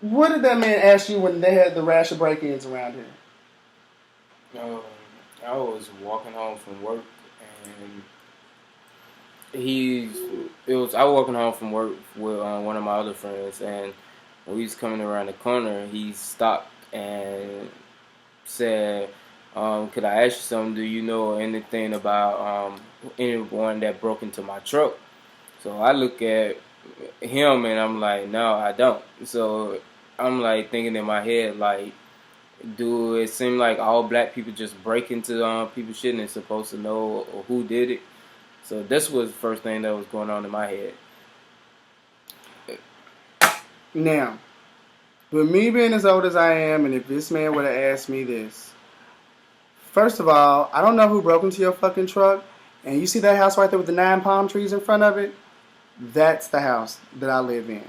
What did that man ask you when they had the rash of break-ins around here? Um, I was walking home from work, and he's it was I was walking home from work with one of my other friends, and when we was coming around the corner, he stopped and said, "Could I ask you something? Do you know anything about anyone that broke into my truck?" So I look at him and I'm like, "No, I don't." So I'm like thinking in my head, like, do it seem like all black people just break into people's shit and they're supposed to know who did it? So this was the first thing that was going on in my head. Now, with me being as old as I am, and if this man would have asked me this, first of all, I don't know who broke into your fucking truck, and you see that house right there with the 9 palm trees in front of it? That's the house that I live in.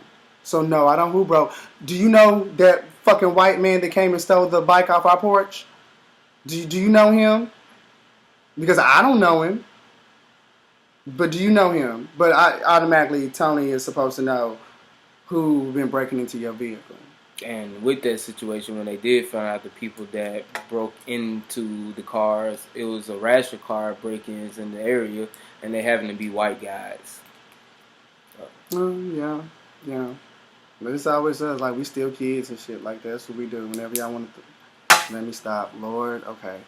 So no, I don't who broke. Do you know that fucking white man that came and stole the bike off our porch? Do you know him? Because I don't know him. But do you know him? But I automatically Tony is supposed to know who been breaking into your vehicle. And with that situation, when they did find out the people that broke into the cars, it was a rash of car break-ins in the area, and they happened to be white guys. Yeah, yeah. But it's always us, like we still kids and shit like that. That's what we do whenever y'all want to. Let me stop, Lord. Okay.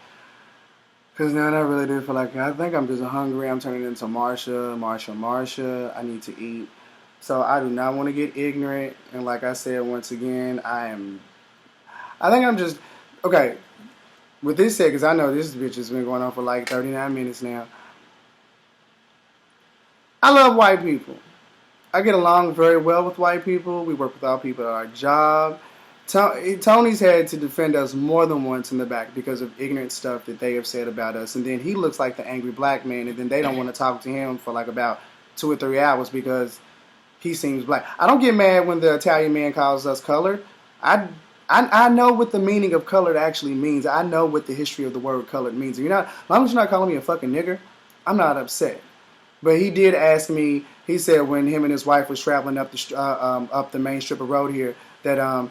Because now I really do feel like I think I'm just hungry. I'm turning into Marsha. I need to eat. So I do not want to get ignorant. And like I said, once again, I think I'm just. Okay. With this said, because I know this bitch has been going on for like 39 minutes now. I love white people. I get along very well with white people. We work with our people at our job. Tony's had to defend us more than once in the back because of ignorant stuff that they have said about us. And then he looks like the angry black man, and then they don't want to talk to him for like about 2 or 3 hours because he seems black. I don't get mad when the Italian man calls us colored. I know what the meaning of colored actually means. I know what the history of the word colored means. As long as you're not calling me a fucking nigger, I'm not upset. But he did ask me. He said when him and his wife was traveling up the main strip of road here that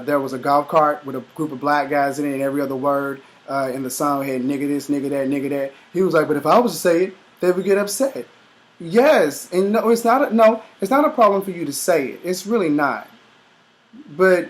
there was a golf cart with a group of black guys in it, and every other word in the song had nigga this, nigga that, nigga that. He was like, but if I was to say it, they would get upset. Yes, and no, it's not. It's not a problem for you to say it. It's really not. But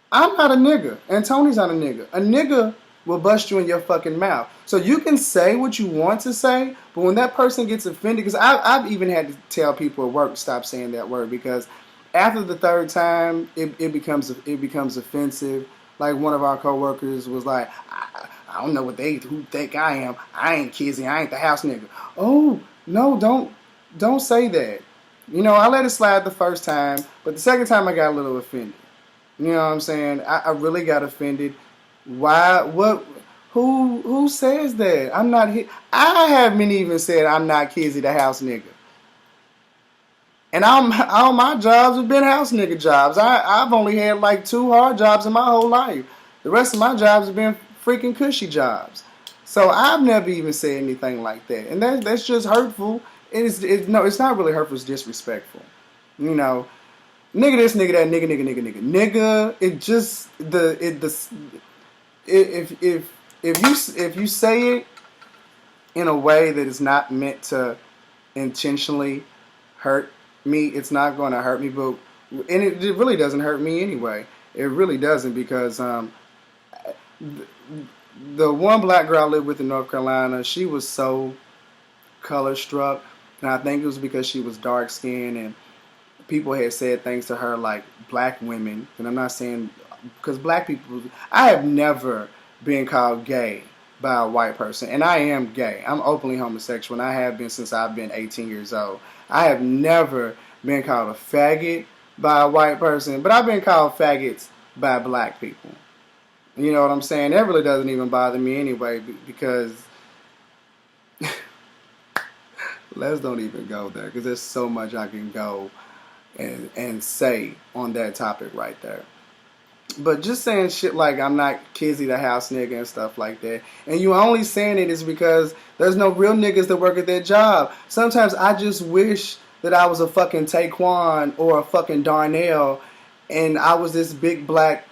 I'm not a nigga, and Tony's not a nigga. A nigga will bust you in your fucking mouth. So you can say what you want to say, but when that person gets offended, because I've even had to tell people at work stop saying that word because after the third time, it becomes offensive. Like one of our coworkers was like, I don't know who think I am. I ain't Kizzy. I ain't the house nigga. Oh no, don't say that. I let it slide the first time, but the second time I got a little offended. You know what I'm saying? I really got offended. Why? What? Who says that? I'm not here. I haven't even said I'm not Kizzy the house nigga. And all my jobs have been house nigga jobs. I've only had like 2 hard jobs in my whole life. The rest of my jobs have been freaking cushy jobs. So I've never even said anything like that. And that's just hurtful. No, it's not really hurtful. It's disrespectful. Nigga this, nigga that, nigga. It just if you say it in a way that is not meant to intentionally hurt me, it's not going to hurt me. But it really doesn't hurt me anyway. It really doesn't because the one black girl I lived with in North Carolina, she was so color struck, and I think it was because she was dark skinned and people had said things to her like black women, and I'm not saying because black people. I have never been called gay by a white person, and I am gay. I'm openly homosexual, and I have been since I've been 18 years old. I have never been called a faggot by a white person, but I've been called faggots by black people. You know what I'm saying? That really doesn't even bother me anyway because let's don't even go there because there's so much I can go and say on that topic right there. But just saying shit like I'm not Kizzy the house nigga and stuff like that. And you only saying it is because there's no real niggas that work at that job. Sometimes I just wish that I was a fucking Taekwon or a fucking Darnell, and I was this big black,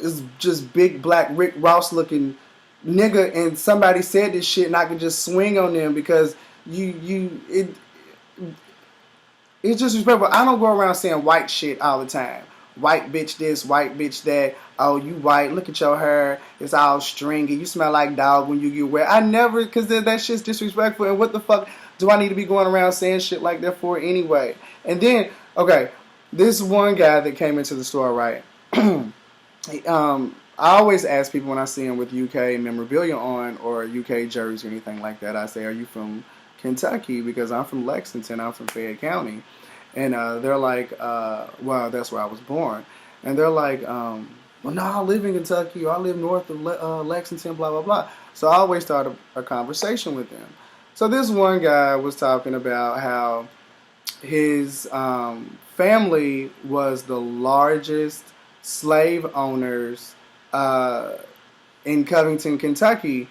Rick Ross looking nigga, and somebody said this shit, and I could just swing on them because it's disrespectful. I don't go around saying white shit all the time. White bitch this, white bitch that. Oh, you white. Look at your hair. It's all stringy. You smell like dog when you get wet. I never, because that shit's disrespectful. And what the fuck do I need to be going around saying shit like that for anyway? And then, okay, this one guy that came into the store, right? I always ask people when I see them with UK memorabilia on or UK jerseys or anything like that, I say, are you from Kentucky? Because I'm from Lexington. I'm from Fayette County. And they're like, well, that's where I was born. And they're like, well, no, I live in Kentucky, or I live north of Lexington, blah, blah, blah. So I always start a conversation with them. So this one guy was talking about how his family was the largest slave owners in Covington, Kentucky,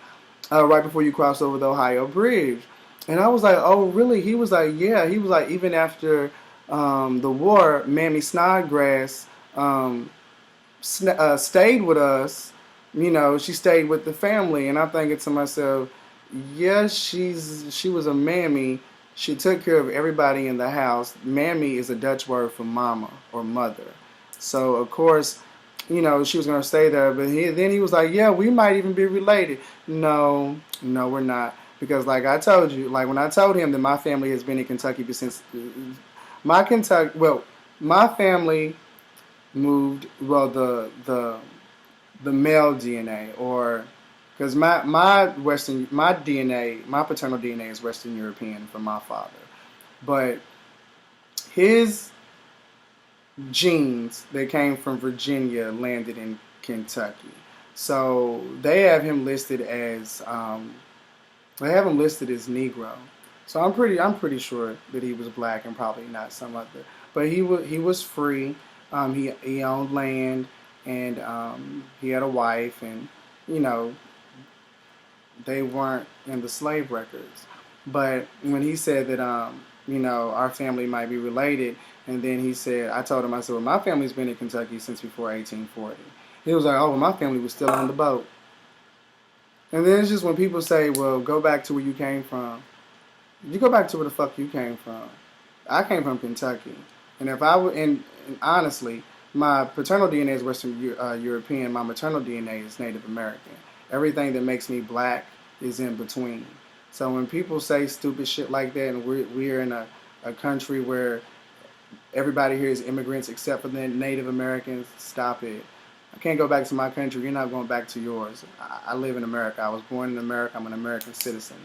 right before you cross over the Ohio Bridge. And I was like, oh, really? He was like, yeah. He was like, even after the war, Mammy Snodgrass stayed with us. You know, she stayed with the family. And I'm thinking to myself, yes, she was a mammy. She took care of everybody in the house. Mammy is a Dutch word for mama or mother. So, of course, you know, she was going to stay there. But then he was like, yeah, we might even be related. No, we're not. Because like I told you, like when I told him that my family has been in Kentucky since my family moved, well, the male DNA, or because my DNA, my paternal DNA is Western European from my father, but his genes that came from Virginia landed in Kentucky. So they have him listed as Negro. So I'm pretty sure that he was black and probably not some other. But he was free. He owned land, and he had a wife, and you know, they weren't in the slave records. But when he said that you know, our family might be related, and then he said, I told him, I said, well, my family's been in Kentucky since before 1840. He was like, oh, well, my family was still on the boat. And then it's just when people say, well, go back to where you came from. You go back to where the fuck you came from. I came from Kentucky. And if I were, and honestly, my paternal DNA is Western European. My maternal DNA is Native American. Everything that makes me black is in between. So when people say stupid shit like that, and we're in a country where everybody here is immigrants except for the Native Americans, stop it. I can't go back to my country. You're not going back to yours. I live in America. I was born in America. I'm an American citizen.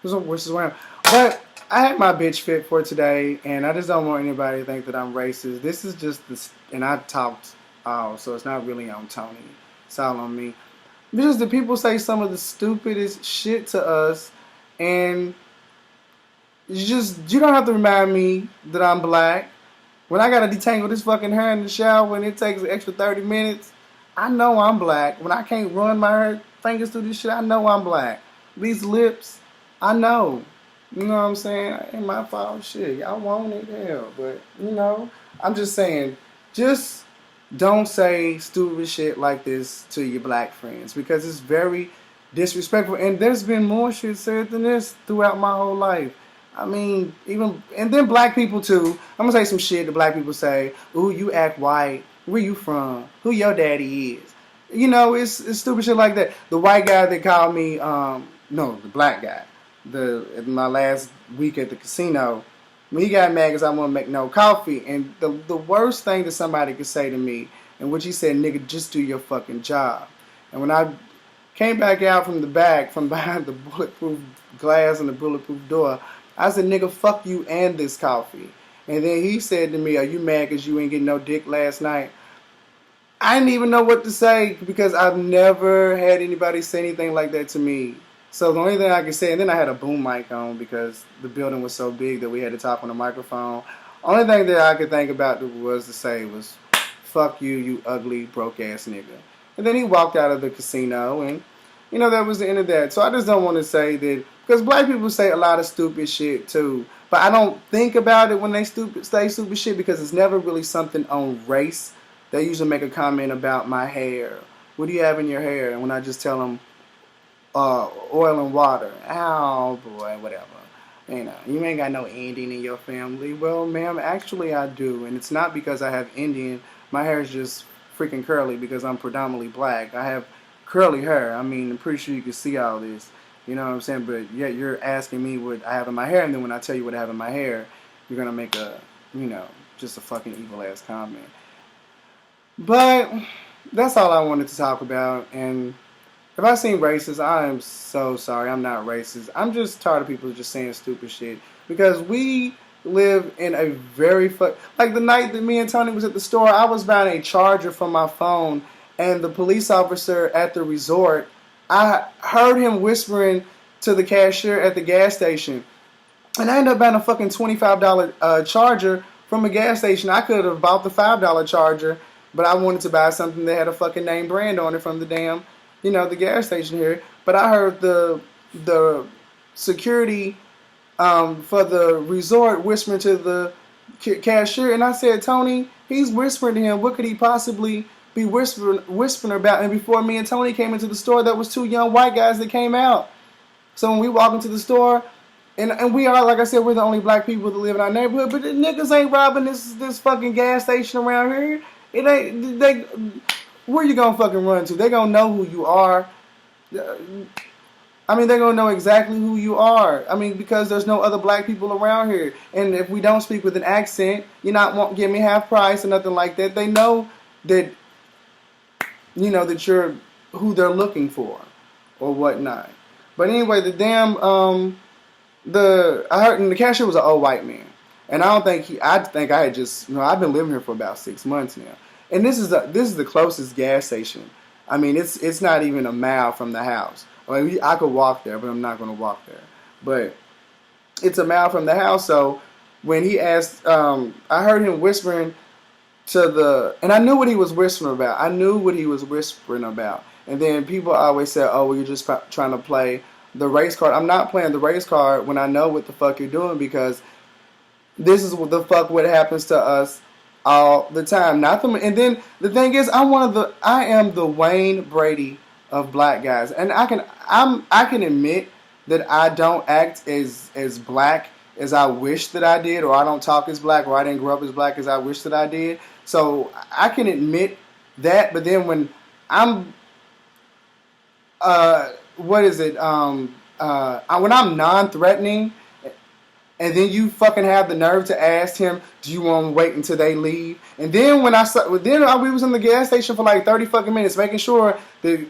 Which is where I'm. But I had my bitch fit for today, and I just don't want anybody to think that I'm racist. This is just this, and I talked so it's not really on Tony. It's all on me. Because the people say some of the stupidest shit to us, and you don't have to remind me that I'm black. When I gotta detangle this fucking hair in the shower and it takes an extra 30 minutes, I know I'm black. When I can't run my fingers through this shit, I know I'm black. These lips, I know. You know what I'm saying? It ain't my fault. Shit, y'all want it, hell. But, you know, I'm just saying, just don't say stupid shit like this to your black friends, because it's very disrespectful. And there's been more shit said than this throughout my whole life. I mean, and then black people too. I'm gonna say some shit that black people say. Ooh, you act white. Where you from? Who your daddy is? You know, it's stupid shit like that. The white guy that called me, no, the black guy. My last week at the casino, when he got mad because I wouldn't make no coffee. And the worst thing that somebody could say to me, and which he said, nigga, just do your fucking job. And when I came back out from the back, from behind the bulletproof glass and the bulletproof door, I said, nigga, fuck you and this coffee. And then he said to me, are you mad because you ain't getting no dick last night? I didn't even know what to say because I've never had anybody say anything like that to me. So the only thing I could say, and then I had a boom mic on because the building was so big that we had to talk on the microphone. Only thing that I could think about was to say was, fuck you, you ugly, broke-ass nigga. And then he walked out of the casino, and, you know, that was the end of that. So I just don't want to say that, because black people say a lot of stupid shit, too. But but I don't think about it when they say stupid shit because it's never really something on race. They usually make a comment about my hair. What do you have in your hair? And when I just tell them oil and water, oh boy, whatever. You ain't got no Indian in your family. Well, ma'am, actually I do, and it's not because I have Indian. My hair is just freaking curly because I'm predominantly black. I have curly hair. I mean, I'm pretty sure you can see all this. You know what I'm saying? But yet you're asking me what I have in my hair, and then when I tell you what I have in my hair, you're gonna make just a fucking evil ass comment. But that's all I wanted to talk about. And if I seem racist, I am so sorry. I'm not racist. I'm just tired of people just saying stupid shit because we live in a very like the night that me and Tony was at the store, I was buying a charger for my phone, and the police officer at the resort, I heard him whispering to the cashier at the gas station, and I ended up buying a fucking $25 charger from a gas station. I could have bought the $5 charger, but I wanted to buy something that had a fucking name brand on it from the damn, the gas station here. But I heard the security for the resort whispering to the cashier, and I said, Tony, he's whispering to him. What could he possibly be whispering about? And before me and Tony came into the store, there was 2 young white guys that came out. So when we walk into the store, and we are, like I said, we're the only black people that live in our neighborhood, but the niggas ain't robbing this fucking gas station around here. It ain't, where you gonna fucking run to? They gonna know who you are. I mean, they're gonna know exactly who you are. I mean, because there's no other black people around here. And if we don't speak with an accent, won't give me half price or nothing like that. They know that, that you're who they're looking for or whatnot. But anyway, the damn, I heard, and the cashier was an old white man. And I think I had just, I've been living here for about 6 months now. And this is the closest gas station. I mean, it's not even a mile from the house. I could walk there, but I'm not going to walk there. But it's a mile from the house. So when he asked, I heard him whispering and I knew what he was whispering about. And then people always say, oh, well, you're just trying to play the race card. I'm not playing the race card when I know what the fuck you're doing, because this is what the fuck what happens to us all the time. And then the thing is, I am the Wayne Brady of black guys, and I can admit that I don't act as black as I wish that I did, or I don't talk as black, or I didn't grow up as black as I wish that I did. So I can admit that. But then when I'm when I'm non-threatening, and then you fucking have the nerve to ask him, do you want to wait until they leave? And then we was in the gas station for like 30 fucking minutes, making sure that,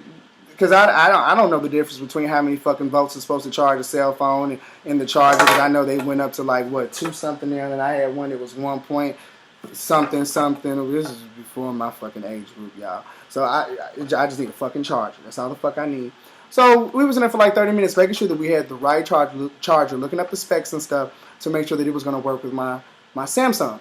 because I don't know the difference between how many fucking volts is supposed to charge a cell phone and the charger, because I know they went up to like, 2 something there, and I had one that was 1 point something. This is before my fucking age group, y'all. So I just need a fucking charger. That's all the fuck I need. So we was in there for like 30 minutes, making sure that we had the right charger, looking up the specs and stuff to make sure that it was going to work with my Samsung.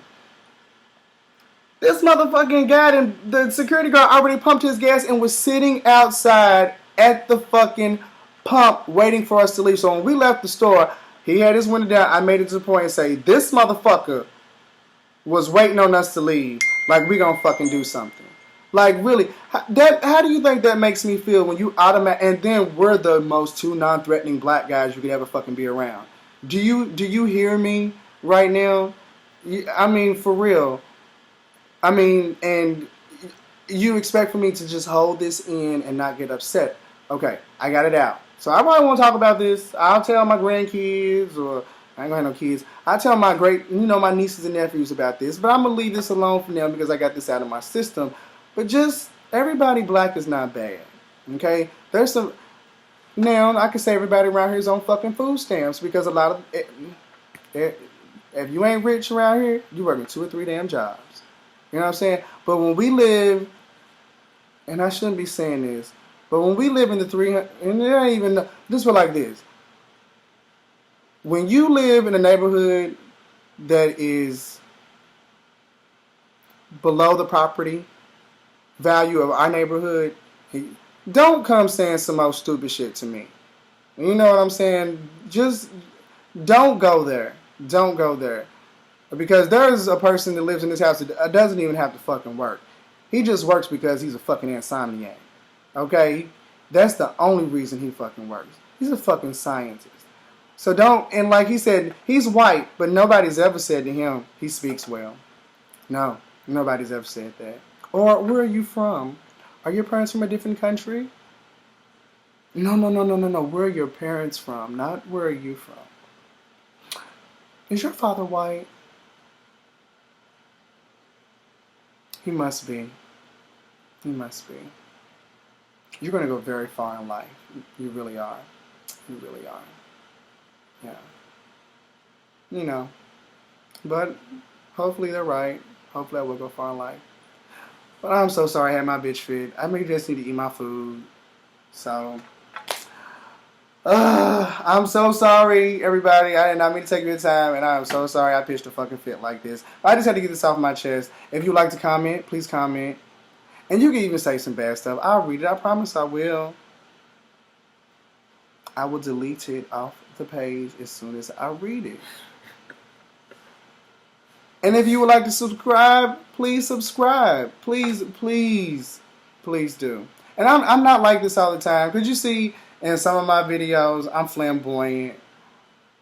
This motherfucking guy, the security guard already pumped his gas and was sitting outside at the fucking pump waiting for us to leave. So when we left the store, he had his window down. I made it to the point and say, this motherfucker was waiting on us to leave. Like, we gonna fucking do something. Like, really, how do you think that makes me feel when you and then we're the most 2 non-threatening black guys you could ever fucking be around? Do you hear me right now? I mean, for real. I mean, and you expect for me to just hold this in and not get upset. Okay, I got it out. So I probably won't talk about this. I'll tell my grandkids, or I ain't gonna have no kids. I'll tell my my nieces and nephews about this, but I'm gonna leave this alone for now because I got this out of my system. But just, everybody black is not bad, okay? There's some, now I can say everybody around here is on fucking food stamps, because a lot of, if you ain't rich around here, you working 2 or 3 damn jobs. You know what I'm saying? But when we live, and I shouldn't be saying this, but when we live in the 300, and it ain't even, this was like this. When you live in a neighborhood that is below the property value of our neighborhood, don't come saying some old stupid shit to me. You know what I'm saying? Just don't go there. don't go there. Because there's a person that lives in this house that doesn't even have to fucking work. He just works because he's a fucking insomniac. Okay? That's the only reason he fucking works. He's a fucking scientist. So don't, and like he said, he's white, but nobody's ever said to him, he speaks well. No, nobody's ever said that. Or, where are you from? Are your parents from a different country? No. Where are your parents from? Not where are you from? Is your father white? He must be. He must be. You're going to go very far in life. You really are. You really are. Yeah. You know. But hopefully they're right. Hopefully I will go far in life. But I'm so sorry I had my bitch fit. I may just need to eat my food. So, I'm so sorry, everybody. I did not mean to take your time, and I am so sorry I pitched a fucking fit like this. I just had to get this off my chest. If you'd like to comment, please comment. And you can even say some bad stuff. I'll read it. I promise I will. I will delete it off the page as soon as I read it. And if you would like to subscribe, please subscribe. Please do. And I'm not like this all the time. Because you see in some of my videos, I'm flamboyant.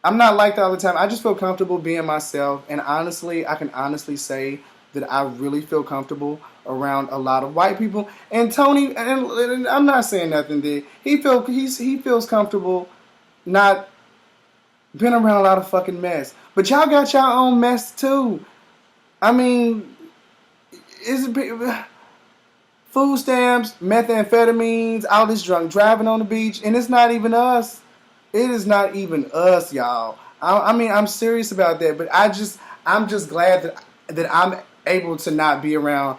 I'm not like that all the time. I just feel comfortable being myself. And honestly, I can honestly say that I really feel comfortable around a lot of white people. And Tony, and I'm not saying nothing that he feels comfortable not being around a lot of fucking mess. But y'all got your own mess too. I mean, food stamps, methamphetamines, all this drunk driving on the beach, and it's not even us. It is not even us, y'all. I mean, I'm serious about that, but I'm just glad that I'm able to not be around.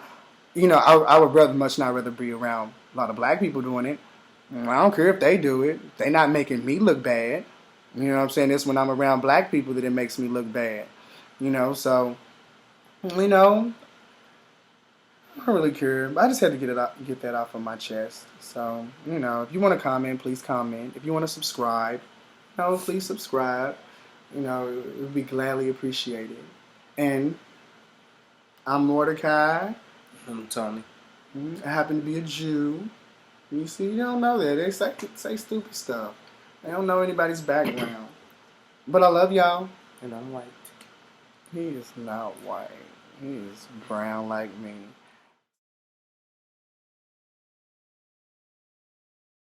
You know, I would much not rather be around a lot of black people doing it. I don't care if they do it. They're not making me look bad. You know what I'm saying? It's when I'm around black people that it makes me look bad. You know, so, you know, I don't really care. I just had to get that off of my chest. So, you know, if you want to comment, please comment. If you want to subscribe, please subscribe. You know, it would be gladly appreciated. And I'm Mordecai. I'm Tony. I happen to be a Jew. You see, you don't know that. They say stupid stuff. They don't know anybody's background. But I love y'all. And I'm white. He is not white. He is brown like me.